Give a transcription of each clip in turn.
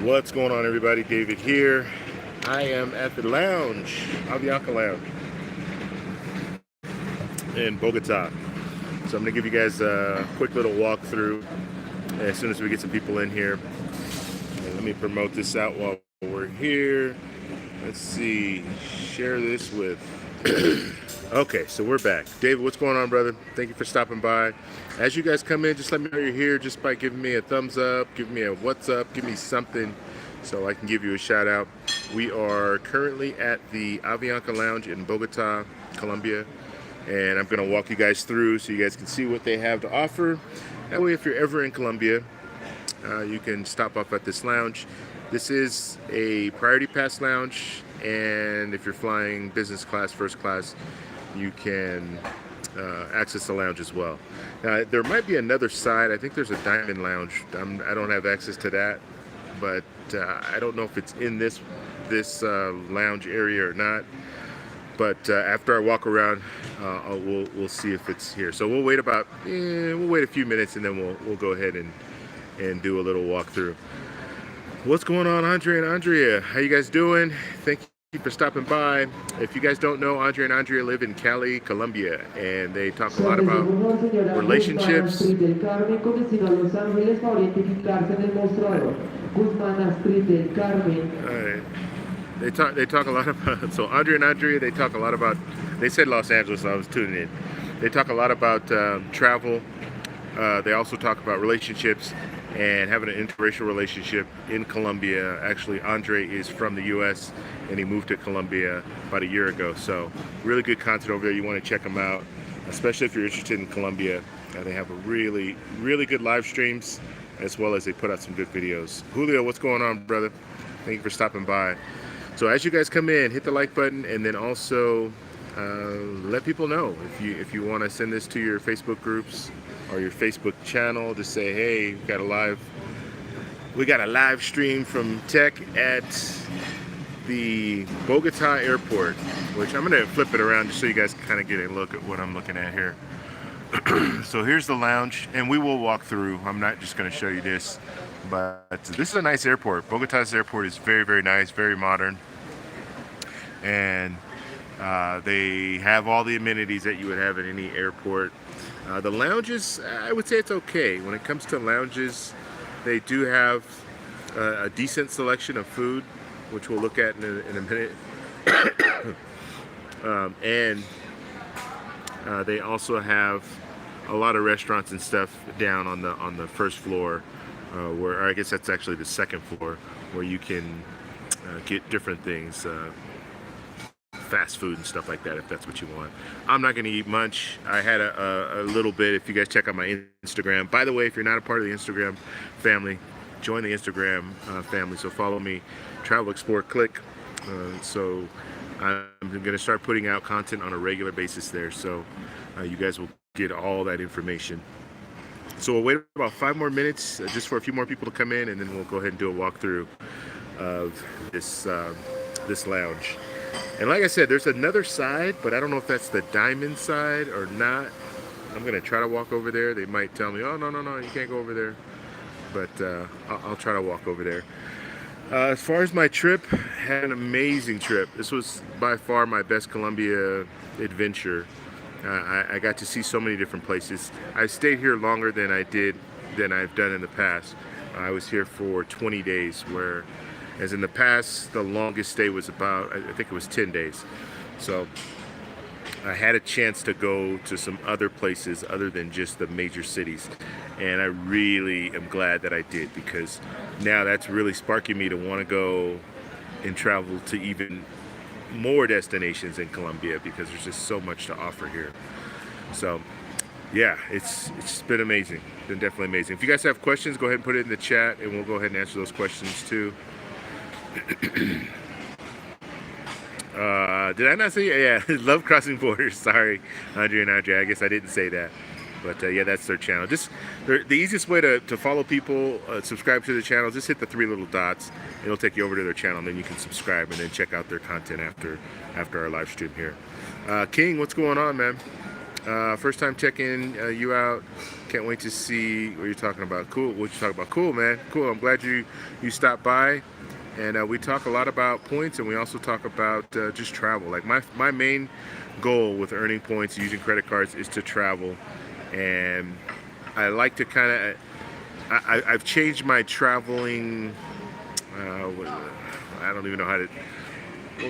What's going on, everybody? David here. I am at the lounge, Avianca Lounge in Bogota. So I'm going to give you guys a quick little walkthrough as soon as we get some people in here. And let me promote this out while we're here. Let's see. Share this with... Okay, so we're back. David, what's going on, brother? Thank you for stopping by. As you guys come in, just let me know you're here just by giving me a thumbs up, give me a what's up, give me something so I can give you a shout out. We are currently at the Avianca Lounge in Bogota, Colombia, and I'm going to walk you guys through so you guys can see what they have to offer. That way, if you're ever in Colombia, you can stop off at this lounge. This is a priority pass lounge, and if you're flying business class, first class, you can access the lounge as well. Now, there might be another side. I think there's a diamond lounge. I don't have access to that, but I don't know if it's in this lounge area or not. But after I walk around, we'll see if it's here. So we'll wait we'll wait a few minutes, and then we'll go ahead and do a little walkthrough. What's going on, Andre and Andrea? How you guys doing? Thank you for stopping by. If you guys don't know, Andre and Andrea live in Cali, Colombia, and they talk a lot about relationships. All right. They talk a lot about, so Andre and Andrea, they talk a lot about, they said Los Angeles, so I was tuning in. They talk a lot about travel. They also talk about relationships and having an interracial relationship in Colombia. Actually, Andre is from the U.S. and he moved to Colombia about a year ago. So really good content over there. You want to check them out, especially if you're interested in Colombia. They have a really good live streams, as well as they put out some good videos. Julio, what's going on, brother? Thank you for stopping by. So as you guys come in, hit the like button, and then also let people know if you want to send this to your Facebook groups or your Facebook channel. Just say, hey, we got a live stream from Tech at the Bogota airport, which I'm gonna flip it around just so you guys kind of get a look at what I'm looking at here. So here's the lounge, and we will walk through. I'm not just gonna show you this, but this is a nice airport. Bogota's airport is very nice, very modern, and they have all the amenities that you would have at any airport. The lounges, I would say it's okay. When it comes to lounges, they do have a decent selection of food, which we'll look at in a minute. And they also have a lot of restaurants and stuff down on the first floor, where I guess that's actually the second floor, where you can get different things. Fast food and stuff like that, if that's what you want. I'm not going to eat much. I had a little bit. If you guys check out my Instagram, by the way, if you're not a part of the Instagram family, join the Instagram family. So follow me, Travel Explore Click. So I'm going to start putting out content on a regular basis there, so you guys will get all that information. So we'll wait about 5 more minutes just for a few more people to come in, and then we'll go ahead and do a walkthrough of this lounge. And like I said, there's another side, but I don't know if that's the diamond side or not. I'm going to try to walk over there. They might tell me, oh, no, you can't go over there. But I'll try to walk over there. As far as my trip, had an amazing trip. This was by far my best Colombia adventure. I got to see so many different places. I stayed here longer than I've done in the past. I was here for 20 days, as in the past, the longest stay was about, I think it was 10 days. So I had a chance to go to some other places other than just the major cities. And I really am glad that I did, because now that's really sparking me to want to go and travel to even more destinations in Colombia, because there's just so much to offer here. So yeah, it's been amazing. Been definitely amazing. If you guys have questions, go ahead and put it in the chat, and we'll go ahead and answer those questions too. Did I not say? Yeah, love crossing borders. Sorry, Andre and Andrea. I guess I didn't say that. But yeah, that's their channel. Just the easiest way to follow people, subscribe to the channel, just hit the 3 little dots. It'll take you over to their channel, and then you can subscribe and then check out their content after our live stream here. King, what's going on, man? First time checking you out. Can't wait to see what you're talking about. Cool. What you talking about? Cool, man. Cool. I'm glad you stopped by. And we talk a lot about points, and we also talk about just travel. Like my main goal with earning points using credit cards is to travel, and I like to kind of. I've changed my traveling. I don't even know how to.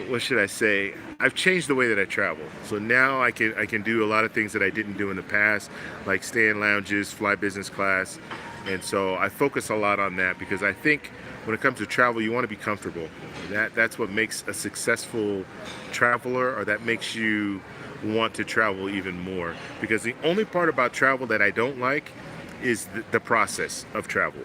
What should I say? I've changed the way that I travel. So now I can do a lot of things that I didn't do in the past, like stay in lounges, fly business class, and so I focus a lot on that because I think when it comes to travel, you want to be comfortable. That's what makes a successful traveler, or that makes you want to travel even more. Because the only part about travel that I don't like is the process of travel.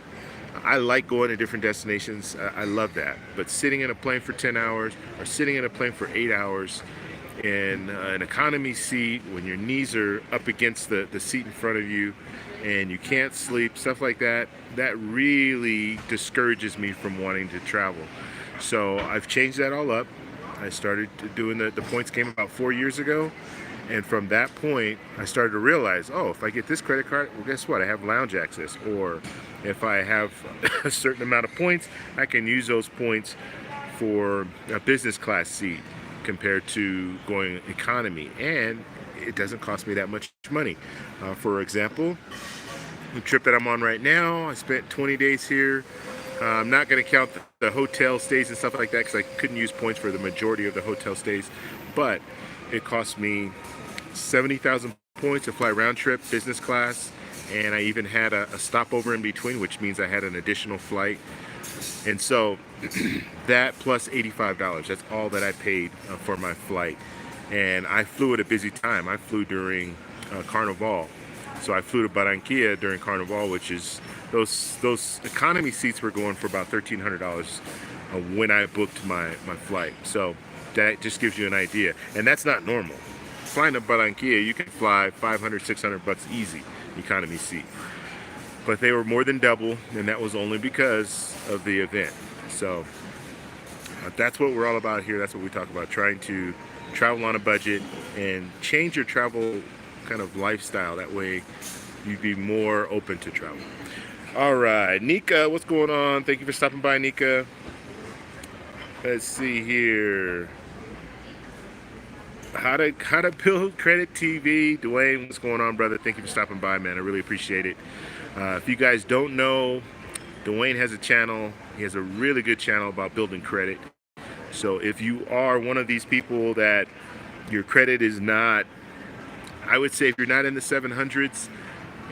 I like going to different destinations. I love that. But sitting in a plane for 10 hours or sitting in a plane for 8 hours in an economy seat when your knees are up against the seat in front of you and you can't sleep, stuff like that, that really discourages me from wanting to travel. So I've changed that all up. I started doing the points came about 4 years ago. And from that point, I started to realize, oh, if I get this credit card, well, guess what? I have lounge access. Or if I have a certain amount of points, I can use those points for a business class seat compared to going economy. And it doesn't cost me that much money. For example, the trip that I'm on right now, I spent 20 days here. I'm not going to count the hotel stays and stuff like that because I couldn't use points for the majority of the hotel stays. But it cost me 70,000 points to fly round trip business class, and I even had a stopover in between, which means I had an additional flight. And so that plus $85, that's all that I paid for my flight. And I flew at a busy time. I flew during Carnival. So I flew to Barranquilla during Carnival, which is those economy seats were going for about $1,300 when I booked my flight. So that just gives you an idea. And that's not normal. Flying to Barranquilla, you can fly 500, 600 bucks easy, economy seat. But they were more than double, and that was only because of the event. So that's what we're all about here. That's what we talk about, trying to travel on a budget and change your travel kind of lifestyle. That way you'd be more open to travel. All right, Nika, what's going on? Thank you for stopping by, Nika. Let's see here. How to build credit TV. Dwayne, what's going on, brother? Thank you for stopping by, man. I really appreciate it. If you guys don't know, Dwayne has a channel. He has a really good channel about building credit. So if you are one of these people that your credit is not, I would say if you're not in the 700s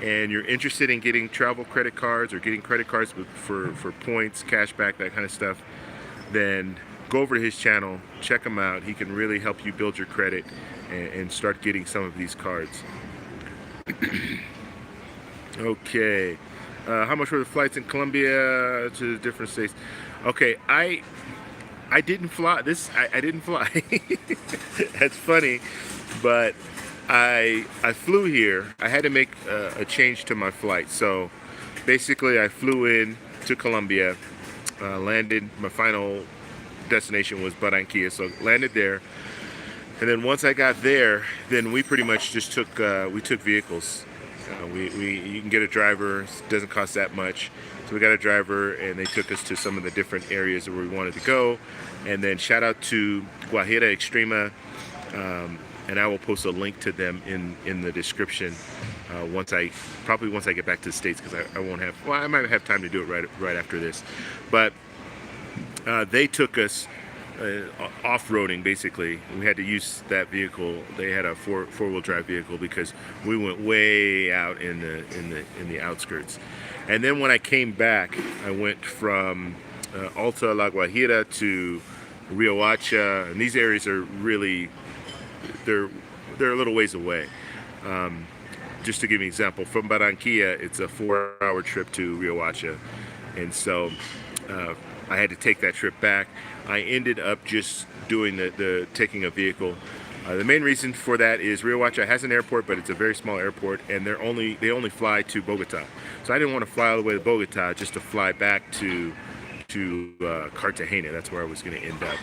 and you're interested in getting travel credit cards or getting credit cards for points, cash back, that kind of stuff, then go over to his channel, check him out. He can really help you build your credit and start getting some of these cards. Okay. How much were the flights in Colombia to different states? Okay, I didn't fly. I didn't fly. That's funny, but I flew here. I had to make a change to my flight. So basically, I flew in to Colombia, landed. My final destination was Barranquilla, so landed there. And then once I got there, then we pretty much just took vehicles. You can get a driver. It doesn't cost that much. So we got a driver, and they took us to some of the different areas where we wanted to go. And then shout out to Guajira Extrema, and I will post a link to them in the description once I get back to the States, because I won't have. Well, I might have time to do it right after this, but they took us off-roading. Basically, we had to use that vehicle. They had a four-wheel drive vehicle because we went way out in the outskirts. And then when I came back, I went from Alta La Guajira to Riohacha, and these areas are really they're a little ways away. Just to give you an example, from Barranquilla, it's a 4-hour trip to Riohacha, and so I had to take that trip back. I ended up just doing the taking a vehicle. The main reason for that is Riohacha has an airport, but it's a very small airport, and they only fly to Bogota. So I didn't want to fly all the way to Bogota just to fly back to Cartagena. That's where I was going to end up.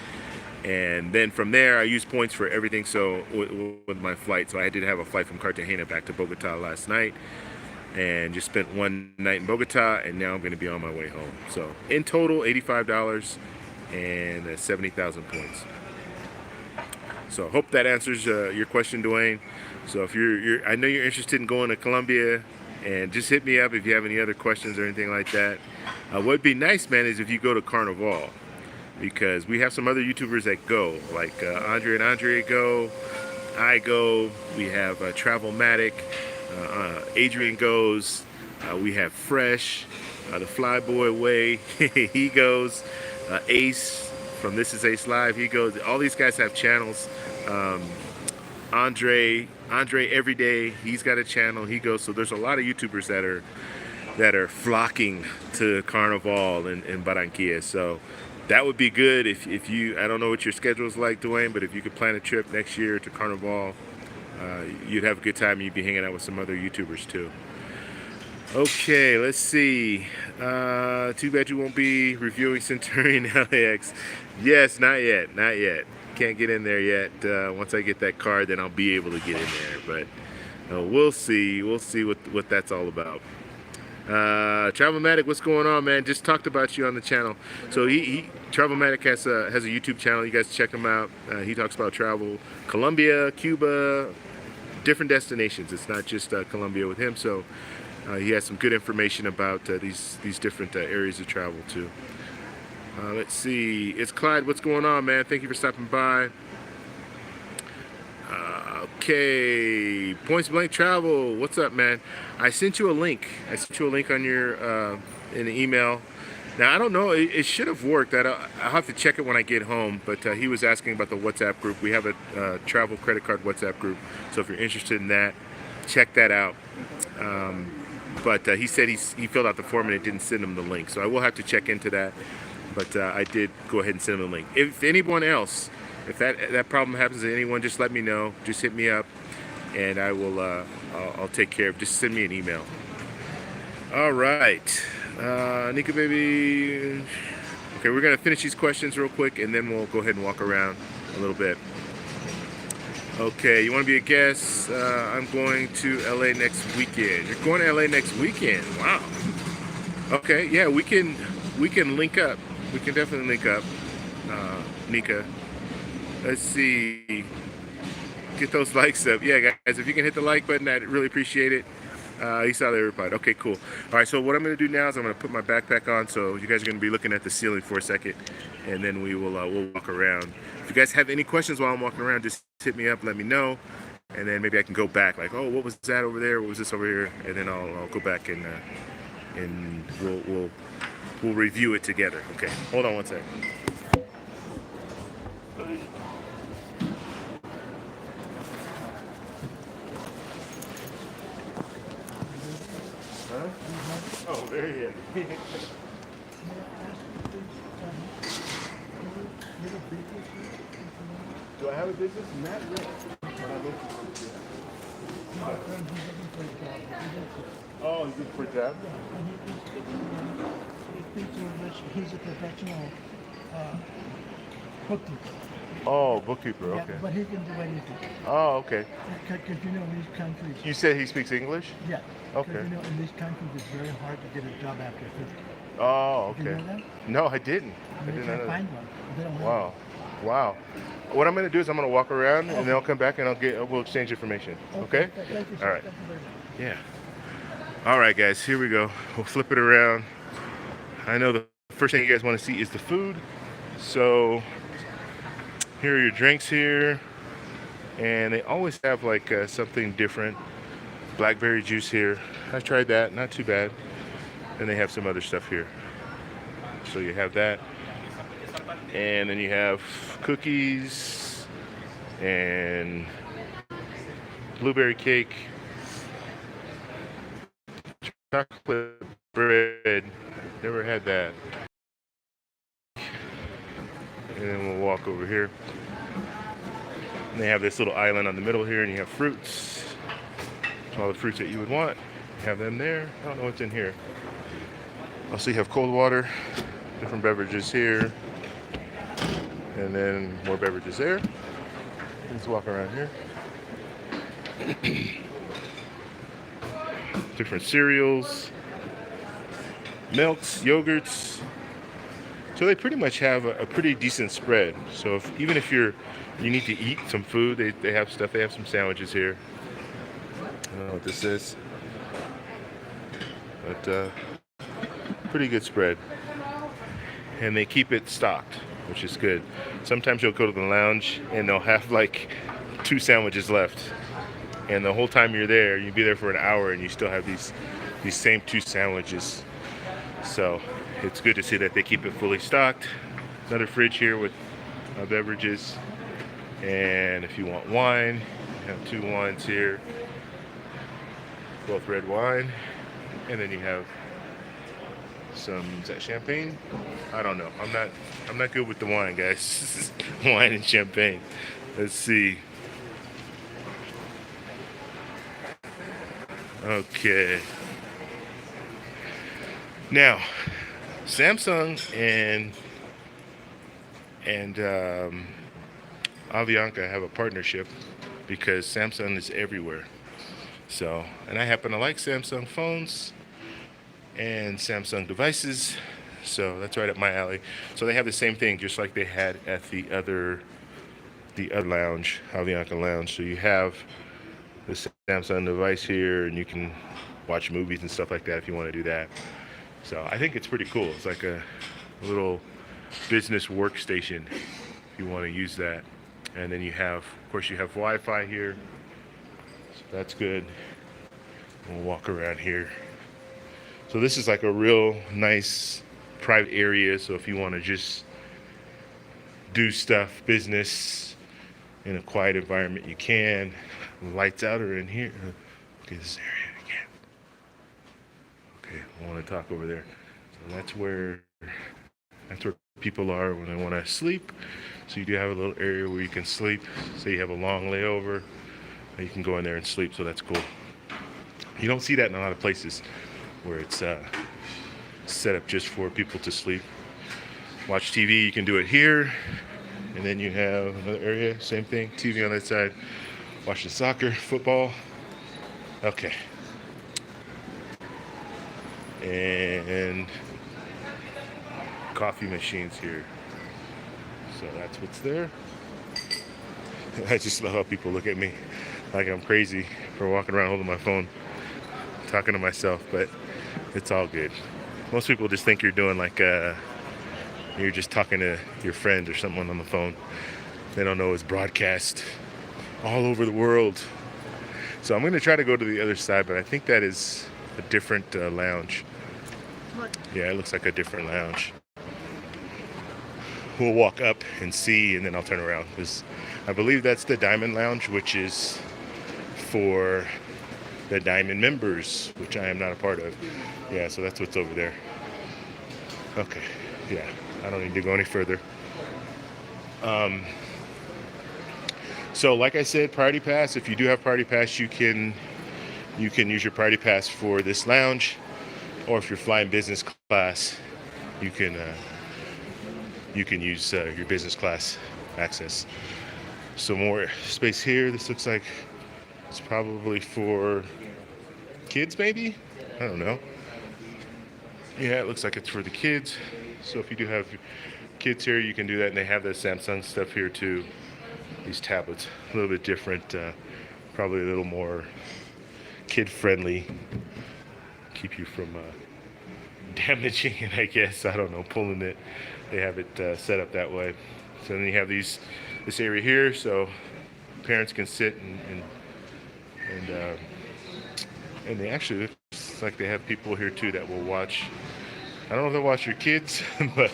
And then from there, I use points for everything. So with my flight, so I did have a flight from Cartagena back to Bogota last night, and just spent one night in Bogota, and now I'm going to be on my way home. So in total, $85 and 70,000 points. So I hope that answers your question, Dwayne. So if I know you're interested in going to Colombia, and just hit me up if you have any other questions or anything like that. What'd be nice, man, is if you go to Carnival, because we have some other YouTubers that go, like Andre and Andre go, I go, we have Travelmatic, Adrian goes, we have Fresh, the Flyboy Way, he goes, Ace from This Is Ace Live, he goes. All these guys have channels. Andre Everyday, he's got a channel, he goes. So there's a lot of YouTubers that are flocking to Carnival in Barranquilla. So that would be good if you, I don't know what your schedule is like, Dwayne, but if you could plan a trip next year to Carnival, you'd have a good time, and you'd be hanging out with some other YouTubers too. Okay, let's see. Too bad you won't be reviewing Centurion LAX. Yes, not yet. Can't get in there yet. Once I get that card, then I'll be able to get in there. But we'll see. We'll see what that's all about. Travelmatic, what's going on, man? Just talked about you on the channel. So Travelmatic has a YouTube channel. You guys check him out. He talks about travel, Colombia, Cuba, different destinations. It's not just Colombia with him. So he has some good information about these different areas of travel too. Let's see. It's Clyde. What's going on, man? Thank you for stopping by. Okay, Points Blank Travel. What's up, man? I sent you a link. On your in the email. Now I don't know. It should have worked. I'll have to check it when I get home. But he was asking about the WhatsApp group. We have a travel credit card WhatsApp group. So if you're interested in that, check that out. But he said he filled out the form and it didn't send him the link. So I will have to check into that. But I did go ahead and send him the link. If anyone else, if that problem happens to anyone, just let me know. Just hit me up, and I will. I'll take care of. Just send me an email. All right, Nika baby. Okay, we're gonna finish these questions real quick, and then we'll go ahead and walk around a little bit. Okay, you want to be a guest? I'm going to LA next weekend. You're going to LA next weekend? Wow. Okay, yeah, we can link up. We can definitely link up, Nika. Let's see. Get those likes up. Yeah, guys, if you can hit the like button, I'd really appreciate it. You saw they replied. Okay, cool. All right, so what I'm going to do now is I'm going to put my backpack on, so you guys are going to be looking at the ceiling for a second, and then we'll walk around. If you guys have any questions while I'm walking around, just hit me up, let me know, and then maybe I can go back, like, oh, what was that over there? What was this over here? And then I'll go back and we'll review it together. Okay, hold on one second. Huh? Oh, there he is. Do I have a business? Not yet. Oh, he's looking for a job? He's a professional bookkeeper. Oh, bookkeeper, okay. Yeah, but he can do anything. Oh, okay. Because you know, in these countries... You said he speaks English? Yeah. Okay. You know, in these countries, it's very hard to get a job after 50. Oh, okay. Did you know that? No, I didn't. And they can't find one. They don't Wow. Wow. What I'm going to do is I'm going to walk around, and then I'll come back and we'll exchange information. Okay? Thank you, sir. All right. Thank you very much. Yeah. All right, guys, here we go. We'll flip it around. I know the first thing you guys want to see is the food. So here are your drinks here. And they always have like something different. Blackberry juice here. I tried that, not too bad. And they have some other stuff here. So you have that. And then you have cookies and blueberry cake, chocolate bread. Never had that. And then we'll walk over here. And they have this little island on the middle here, and you have fruits. All the fruits that you would want. You have them there. I don't know what's in here. Also, you have cold water, different beverages here. And then more beverages there. Let's walk around here. Different cereals, milks, yogurts. So they pretty much have a pretty decent spread. So even if you need to eat some food, they have stuff. They have some sandwiches here. I don't know what this is, but pretty good spread. And they keep it stocked, which is good. Sometimes you'll go to the lounge and they'll have like 2 sandwiches left. And the whole time you're there, you'll be there for an hour and you still have these same 2 sandwiches. So it's good to see that they keep it fully stocked. Another fridge here with beverages. And if you want wine, you have 2 wines here. Both red wine. And then you have some, is that champagne? I don't know. I'm not good with the wine, guys. Wine and champagne. Let's see. Okay. Now, Samsung and Avianca have a partnership because Samsung is everywhere. So, and I happen to like Samsung phones and Samsung devices, so that's right up my alley. So they have the same thing, just like they had at the other lounge, Avianca Lounge. So you have the Samsung device here, and you can watch movies and stuff like that if you want to do that. So I think it's pretty cool. It's like a little business workstation if you want to use that. And then you have, of course, you have Wi-Fi here, so that's good. We'll walk around here. So this is like a real nice private area. So if you want to just do stuff, business in a quiet environment, you can. Lights out are in here. Okay, this area again. Okay, I want to talk over there. So that's where people are when they want to sleep. So you do have a little area where you can sleep. Say you have a long layover, you can go in there and sleep. So that's cool. You don't see that in a lot of places where it's set up just for people to sleep. Watch TV, you can do it here. And then you have another area, same thing, TV on that side. Watch the soccer, football. Okay. And coffee machines here. So that's what's there. I just love how people look at me like I'm crazy for walking around holding my phone, talking to myself, but it's all good. Most people just think you're doing like you're just talking to your friend or someone on the phone. They don't know it's broadcast all over the world. So I'm going to try to go to the other side, but I think that is a different lounge. Yeah, it looks like a different lounge. We'll walk up and see, and then I'll turn around, because I believe that's the Diamond Lounge, which is for the Diamond members, which I am not a part of. Yeah, so that's what's over there. Okay, yeah, I don't need to go any further. So like I said, Priority Pass, if you do have Priority Pass, you can use your Priority Pass for this lounge, or if you're flying business class, you can use your business class access. So more space here. This looks like it's probably for kids, maybe? I don't know. Yeah, it looks like it's for the kids. So if you do have kids here, you can do that. And they have the Samsung stuff here too. These tablets, a little bit different, probably a little more kid-friendly. Keep you from damaging it, I guess. I don't know, pulling it. They have it set up that way. So then you have this area here, so parents can sit and they actually, looks like they have people here too that will watch. I don't know if they'll watch your kids, but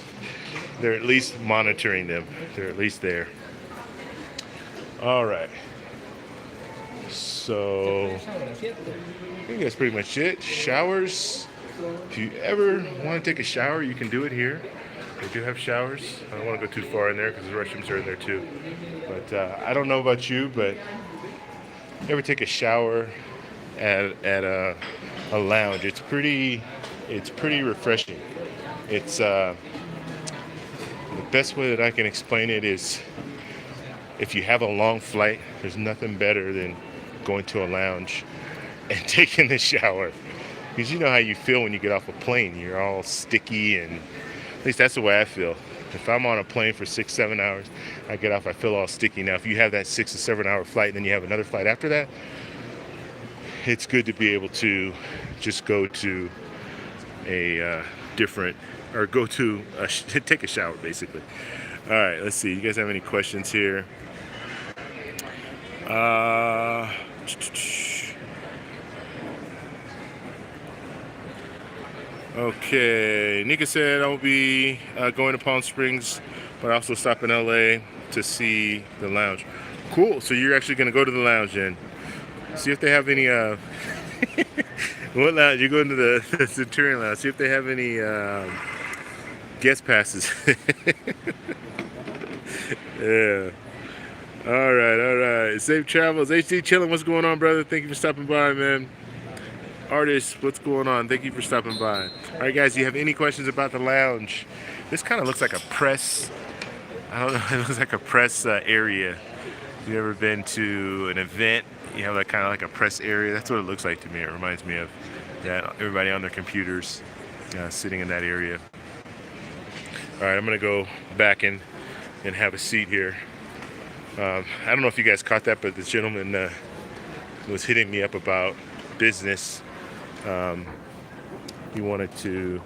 they're at least monitoring them. They're at least there. All right. So I think that's pretty much it. Showers. If you ever want to take a shower, you can do it here. They do have showers. I don't want to go too far in there because the restrooms are in there too. But I don't know about you, but you ever take a shower at a lounge? It's pretty refreshing. It's The best way that I can explain it is if you have a long flight, there's nothing better than going to a lounge and taking the shower. Because you know how you feel when you get off a plane. You're all sticky, and at least that's the way I feel. If I'm on a plane for 6, 7 hours, I get off, I feel all sticky. Now, if you have that 6 or 7 hour flight and then you have another flight after that, it's good to be able to just go to a different, or go to take a shower, basically. All right, let's see. You guys have any questions here? Okay, Nika said I'll be going to Palm Springs, but I also stop in LA to see the lounge. Cool. So you're actually going to go to the lounge and see if they have any. What lounge? You're going to the Centurion Lounge. See if they have any guest passes. Yeah. All right, all right. Safe travels. HD chilling. What's going on, brother? Thank you for stopping by, man. Artist, what's going on? Thank you for stopping by. All right, guys, do you have any questions about the lounge? This kind of looks like a press. I don't know. It looks like a press area. Have you ever been to an event? You have like kind of like a press area. That's what it looks like to me. It reminds me of that. Everybody on their computers, sitting in that area. All right, I'm gonna go back in and have a seat here. I don't know if you guys caught that, but this gentleman was hitting me up about business. He wanted to,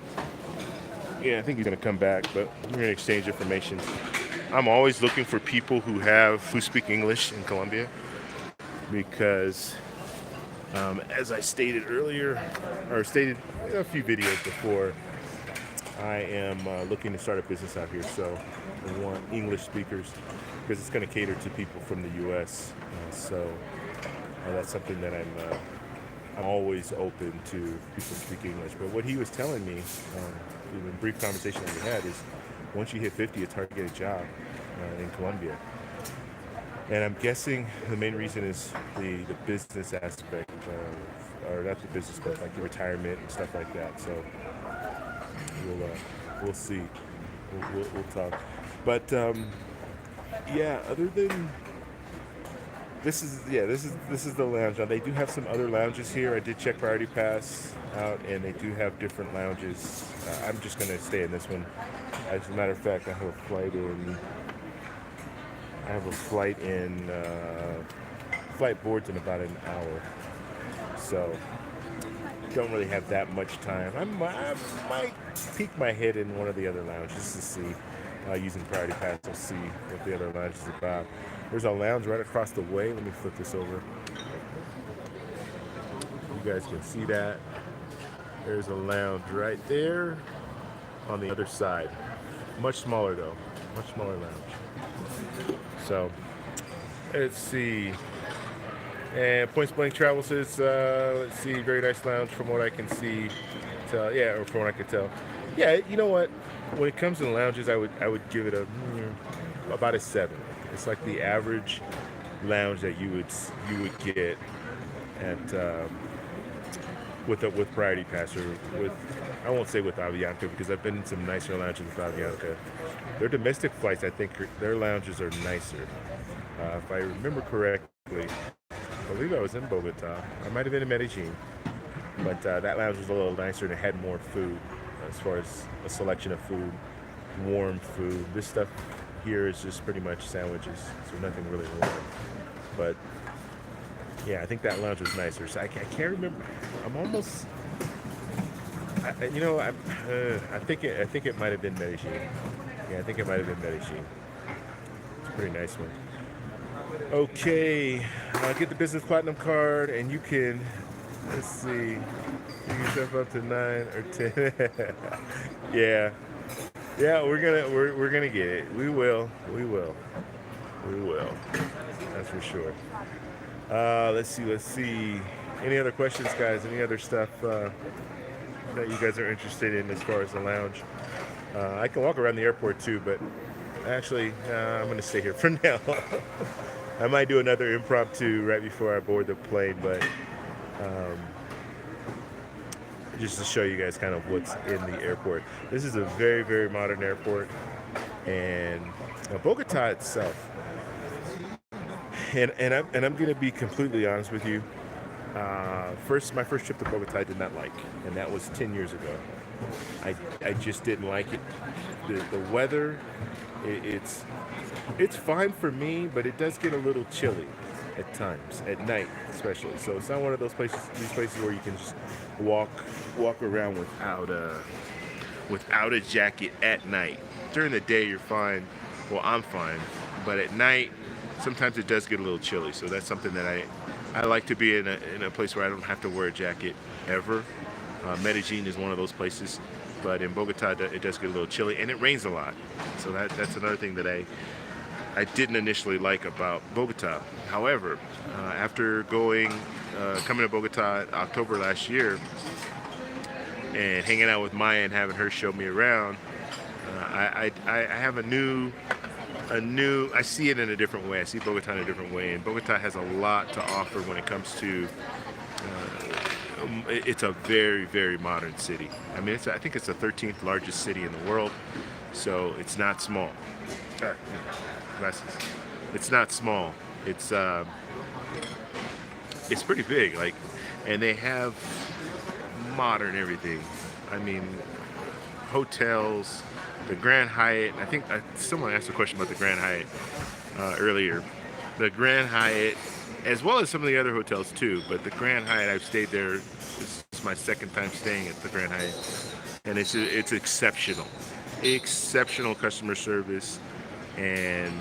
I think he's gonna come back, but we're gonna exchange information. I'm always looking for people who speak English in Colombia, because as I stated earlier, or stated a few videos before, I am looking to start a business out here, so I want English speakers because it's going to cater to people from the U.S. So that's something that I'm always open to people speak English. But what he was telling me in the brief conversation that we had is, once you hit 50, it's hard to get a job in Colombia. And I'm guessing the main reason is the business aspect, or not the business, but like the retirement and stuff like that. So we'll see. We'll talk. But other than this is the lounge. Now they do have some other lounges here. I did check Priority Pass out, and they do have different lounges. I'm just gonna stay in this one. As a matter of fact, I have a flight boards in about an hour, so don't really have that much time. I might peek my head in one of the other lounges to see, using Priority Pass, to see what the other lounge is about. There's a lounge right across the way. Let me flip this over. You guys can see that. There's a lounge right there on the other side. Much smaller though. Much smaller lounge. So, let's see. And Points Blank Travel says, let's see, very nice lounge from what I can see. Or from what I can tell. Yeah, you know what? When it comes to lounges, I would give it about a 7. It's like the average lounge that you would get at with Priority Pass, or with, I won't say with Avianca, because I've been in some nicer lounges with Avianca. Their domestic flights, I think their lounges are nicer. If I remember correctly, I believe I was in Bogota. I might have been in Medellin, but that lounge was a little nicer and it had more food, as far as a selection of food, warm food. This stuff here is just pretty much sandwiches, so nothing really warm. But yeah, I think that lounge was nicer. So I can't remember. I'm almost, I think it might have been Medellin. Yeah, I think it might have been Medellin. It's a pretty nice one. Okay, get the business platinum card, and you can, let's see, you can step up to 9 or 10. Yeah, we're gonna get it. We will. That's for sure. Let's see. Any other questions, guys? Any other stuff that you guys are interested in as far as the lounge? I can walk around the airport too, but actually, I'm gonna stay here for now. I might do another impromptu right before I board the plane, but just to show you guys kind of what's in the airport. This is a very, very modern airport. And Bogota itself, and I'm going to be completely honest with you. My first trip to Bogota I did not like, and that was 10 years ago. I just didn't like it. The weather, it's fine for me, but it does get a little chilly at times, at night especially. So it's not one of these places where you can just walk walk around without a jacket at night. During the day you're fine. Well, I'm fine, but at night sometimes it does get a little chilly. So that's something that I like to be in a place where I don't have to wear a jacket ever. Medellin is one of those places, but in Bogota it does get a little chilly and it rains a lot. So that's another thing that I didn't initially like about Bogota. However, after coming to Bogota October last year and hanging out with Maya and having her show me around, I have a new, I see it in a different way. I see Bogota in a different way, and Bogota has a lot to offer when it comes to. It's a very, very modern city. I mean, I think it's the 13th largest city in the world, so it's not small. Glasses. It's not small. It's pretty big. Like, and they have modern everything. I mean, hotels, the Grand Hyatt. I think someone asked a question about the Grand Hyatt earlier. The Grand Hyatt, as well as some of the other hotels too, but the Grand Hyatt, I've stayed there. This is my second time staying at the Grand Hyatt, and it's exceptional, exceptional customer service, and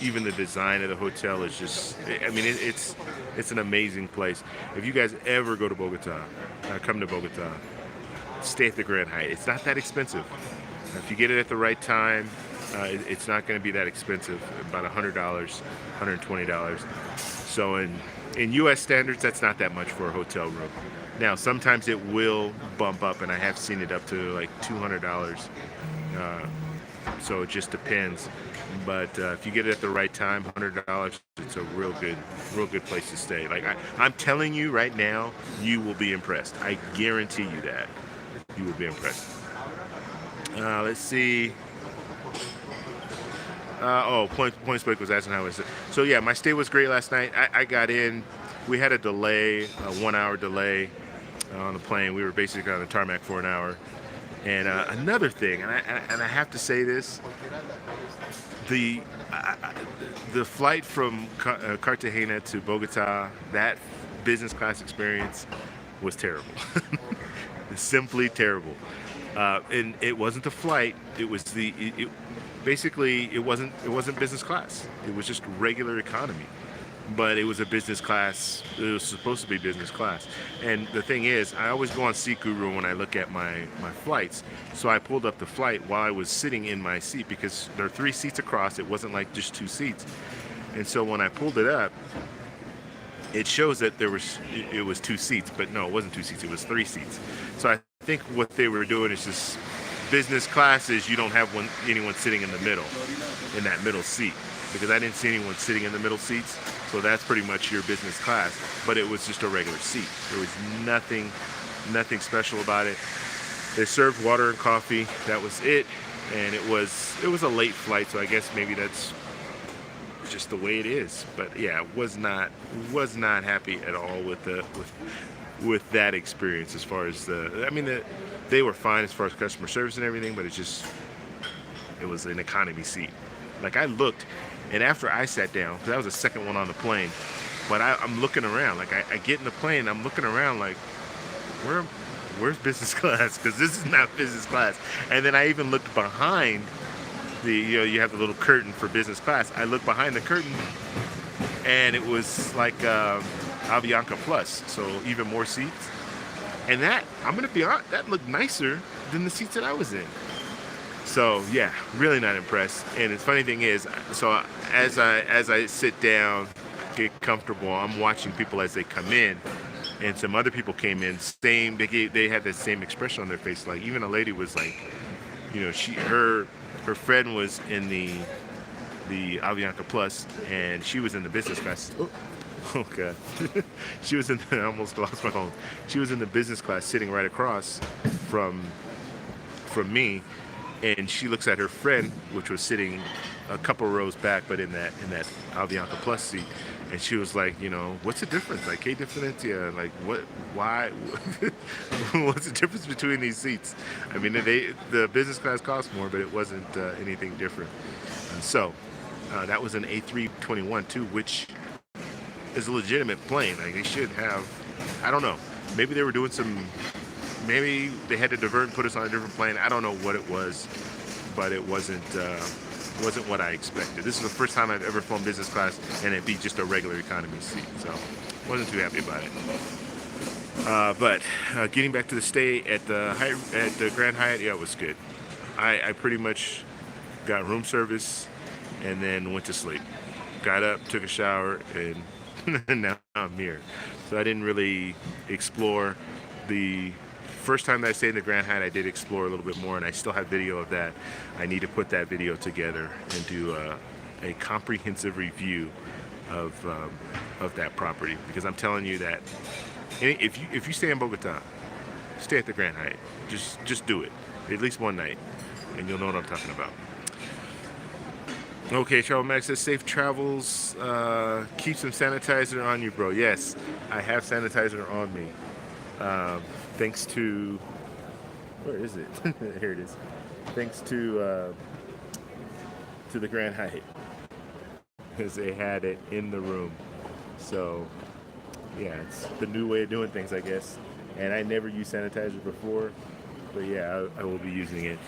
even the design of the hotel is just. I mean, it's an amazing place. If you guys ever go to Bogota, come to Bogota, stay at the Grand Hyatt. It's not that expensive. If you get it at the right time, it's not going to be that expensive. About $100, $120. So in U.S. standards, that's not that much for a hotel room. Now, sometimes it will bump up, and I have seen it up to like $200. So it just depends. But if you get it at the right time, $100, it's a real good place to stay. Like I'm telling you right now, you will be impressed. I guarantee you that you will be impressed. Let's see. Points Break was asking how was it. So yeah, my stay was great last night. I got in. We had a delay, a 1 hour delay on the plane. We were basically on the tarmac for an hour. And another thing, and I have to say this, the flight from Cartagena to Bogota, that business class experience was terrible. Simply terrible. And it wasn't the flight. It was basically it wasn't business class. It was just regular economy. But it was a business class. It was supposed to be business class. And the thing is, I always go on Seat Guru when I look at my flights. So I pulled up the flight while I was sitting in my seat because there are 3 seats across. It wasn't like just 2 seats. And so when I pulled it up, it shows that it was 2 seats, but no, it wasn't 2 seats. It was 3 seats. So I think what they were doing is just business classes. You don't have anyone sitting in the middle, in that middle seat, because I didn't see anyone sitting in the middle seats. So that's pretty much your business class, but it was just a regular seat. There was nothing special about it. They served water and coffee. That was it, and it was a late flight, so I guess maybe that's just the way it is. But yeah, was not happy at all with that experience. As far as they were fine as far as customer service and everything, but it was an economy seat. Like I looked, and after I sat down, because I was the second one on the plane, but I'm looking around. Like I get in the plane, I'm looking around like, where's business class? Because this is not business class. And then I even looked behind you have the little curtain for business class. I looked behind the curtain, and it was like Avianca Plus, so even more seats. And that, I'm gonna be honest, that looked nicer than the seats that I was in. So yeah, really not impressed. And the funny thing is, so as I sit down, get comfortable, I'm watching people as they come in, and some other people came in. They had that same expression on their face. Like even a lady was like, her friend was in the Avianca Plus, and she was in the business class. Oh God, she was in. I almost lost my phone. She was in the business class, sitting right across from me. and she looks at her friend, which was sitting a couple rows back, but in that Avianca Plus seat, and she was like, what's the difference? Like, que diferencia? Like, what? Why? What's the difference between these seats? I mean, the business class cost more, but it wasn't anything different. And so that was an A321 too, which is a legitimate plane. Like, they should have. I don't know. Maybe they were doing some. Maybe they had to divert and put us on a different plane. I don't know what it was, but it wasn't what I expected. This is the first time I've ever flown business class, and it be just a regular economy seat. So, wasn't too happy about it. But getting back to the stay at the Grand Hyatt, yeah, it was good. I pretty much got room service and then went to sleep. Got up, took a shower, and now I'm here. So I didn't really explore. The first time that I stayed in the Grand Hyatt, I did explore a little bit more, and I still have video of that. I need to put that video together and do a comprehensive review of that property, because I'm telling you that if you stay in Bogota, stay at the Grand Hyatt. Just do it at least one night, and you'll know what I'm talking about. Okay, Travel Max says safe travels. Keep some sanitizer on you, bro. Yes, I have sanitizer on me. Thanks to, where is it? Here it is. Thanks to the Grand Hyatt, because they had it in the room. So yeah, it's the new way of doing things, I guess. And I never used sanitizer before, but yeah, I will be using it.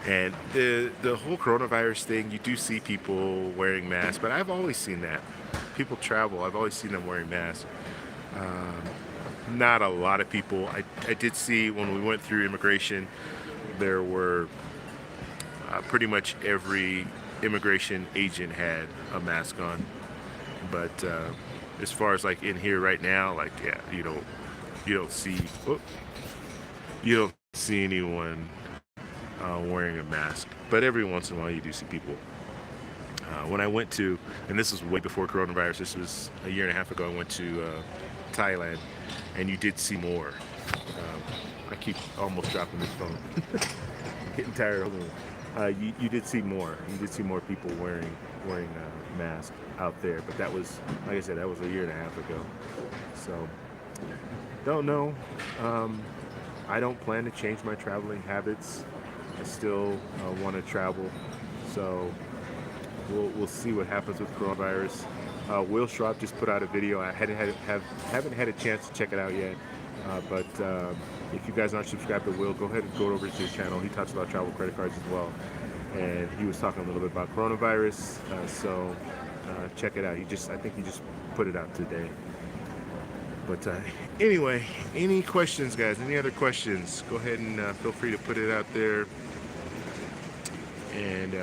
And the whole coronavirus thing, you do see people wearing masks, but I've always seen that. People travel, I've always seen them wearing masks. Not a lot of people. I did see when we went through immigration, there were pretty much every immigration agent had a mask on. But as far as like in here right now, like, yeah, you don't see anyone wearing a mask. But every once in a while you do see people. When I went to, and this was way before coronavirus, this was a year and a half ago, I went to Thailand, and you did see more. I keep almost dropping this phone. I'm getting tired of it. You did see more. You did see more people wearing masks out there. But that was, like I said, that was a year and a half ago. So, don't know. I don't plan to change my traveling habits. I still want to travel. So we'll see what happens with coronavirus. Will Schwab just put out a video. I haven't had a chance to check it out yet. But if you guys aren't subscribed to Will, go ahead and go over to his channel. He talks about travel credit cards as well. And he was talking a little bit about coronavirus. So check it out. I think he just put it out today. But anyway, any questions, guys? Any other questions? Go ahead and feel free to put it out there, and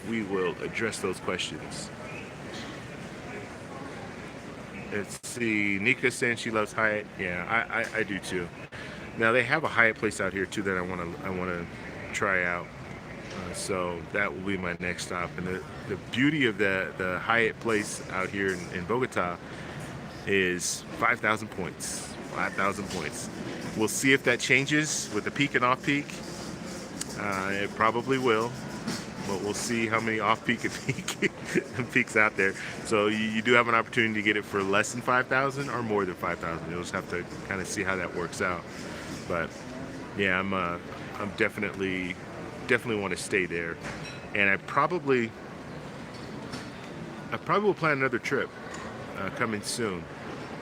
we will address those questions. Let's see. Nika saying she loves Hyatt. Yeah, I do too. Now they have a Hyatt place out here too that I want to try out. So that will be my next stop. And the beauty of the Hyatt place out here in Bogota is 5,000 points. 5,000 points. We'll see if that changes with the peak and off peak. It probably will, but we'll see how many off peak and peaks out there. So you do have an opportunity to get it for less than 5,000 or more than 5,000. You'll just have to kind of see how that works out. But yeah, I'm definitely want to stay there, and I probably will plan another trip coming soon.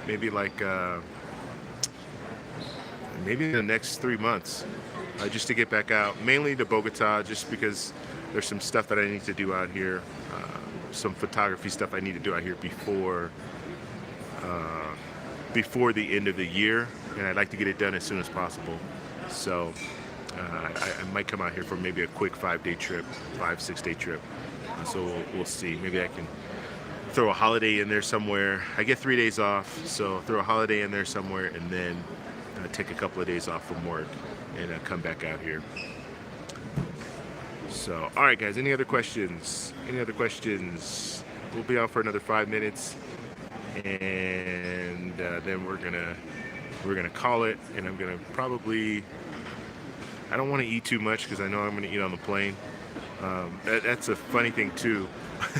Maybe like maybe in the next 3 months, just to get back out, mainly to Bogota, just because there's some stuff that I need to do out here, some photography stuff I need to do out here before the end of the year, and I'd like to get it done as soon as possible. So I might come out here for maybe a quick 5-day trip, 5-6 day trip. So we'll see. Maybe I can throw a holiday in there somewhere. I get 3 days off, so throw a holiday in there somewhere, and then take a couple of days off from work and come back out here. So, all right, guys. Any other questions? Any other questions? We'll be on for another 5 minutes, and then we're gonna call it. And I'm gonna probably. I don't want to eat too much because I know I'm gonna eat on the plane. That's a funny thing too.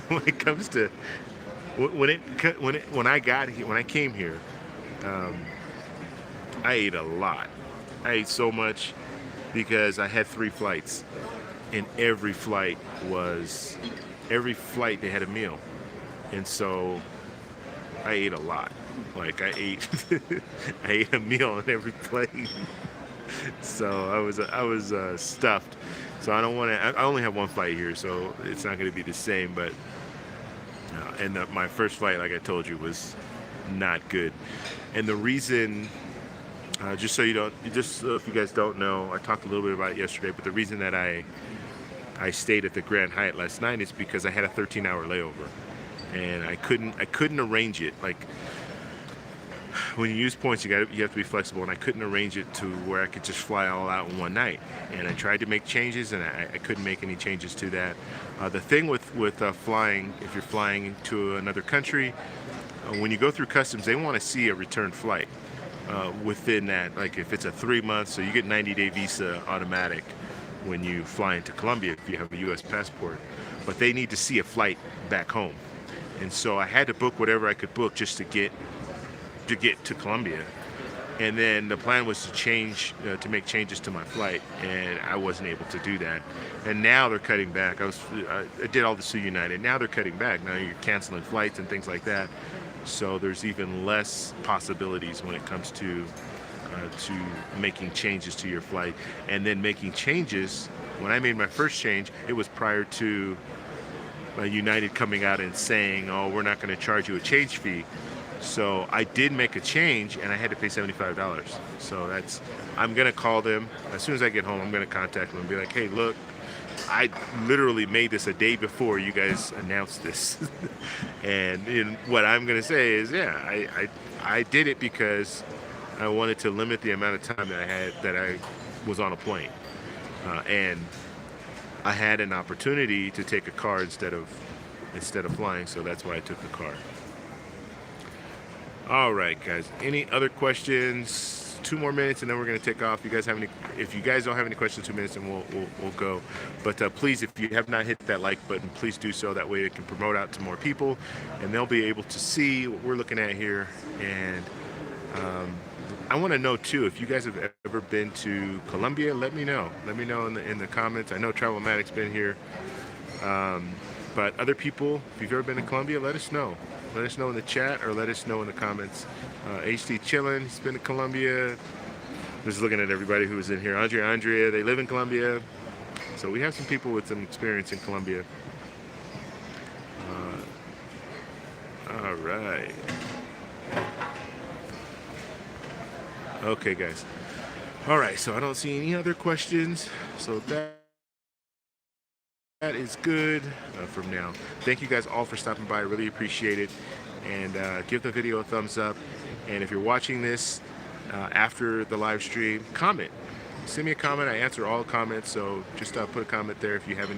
When it comes to when I came here, um, I ate a lot. I ate so much because I had 3 flights, and every flight they had a meal, and so I ate a lot. Like I ate, I ate a meal on every plane. So I was stuffed. So I don't want to. I only have one flight here, so it's not going to be the same. But my first flight, like I told you, was not good. And the reason, just so you don't, just so if you guys don't know, I talked a little bit about it yesterday. But the reason that I stayed at the Grand Hyatt last night is because I had a 13-hour layover, and I couldn't arrange it. Like when you use points, you have to be flexible, and I couldn't arrange it to where I could just fly all out in one night. And I tried to make changes, and I couldn't make any changes to that. The thing with flying, if you're flying to another country, when you go through customs, they want to see a return flight within that. Like if it's a 3 month, so you get 90-day visa automatic when you fly into Colombia if you have a U.S. passport. But they need to see a flight back home, and so I had to book whatever I could book just to get to Colombia. And then the plan was to make changes to my flight, and I wasn't able to do that. And now they're cutting back. I did all this through United. Now they're cutting back. Now you're canceling flights and things like that. So there's even less possibilities when it comes to making changes to your flight. And then making changes. When I made my first change, it was prior to United coming out and saying, "Oh, we're not going to charge you a change fee." So I did make a change, and I had to pay $75. So I'm gonna call them as soon as I get home. I'm gonna contact them and be like, "Hey, look, I literally made this a day before you guys announced this." And what I'm gonna say is, yeah, I did it because I wanted to limit the amount of time that I was on a plane, and I had an opportunity to take a car instead of flying, so that's why I took the car. All right, guys. Any other questions? 2 more minutes, and then we're gonna take off. If you guys don't have any questions, 2 minutes, and we'll go. But please, if you have not hit that like button, please do so. That way, it can promote out to more people, and they'll be able to see what we're looking at here. And I want to know too, if you guys have ever been to Colombia, let me know. Let me know in the comments. I know Travelmatic's been here, but other people, if you've ever been to Colombia, let us know. Let us know in the chat, or let us know in the comments. HT chillin', he's been to Colombia. Just looking at everybody who was in here. Andrea, they live in Colombia. So we have some people with some experience in Colombia. All right. Okay, guys. All right, so I don't see any other questions. So that is good from now. Thank you guys all for stopping by. I really appreciate it. And give the video a thumbs up. And if you're watching this after the live stream, comment. Send me a comment. I answer all comments. So just put a comment there if you have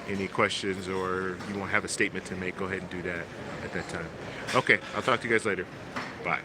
any questions, or you want to have a statement to make. Go ahead and do that at that time. Okay, I'll talk to you guys later. Bye.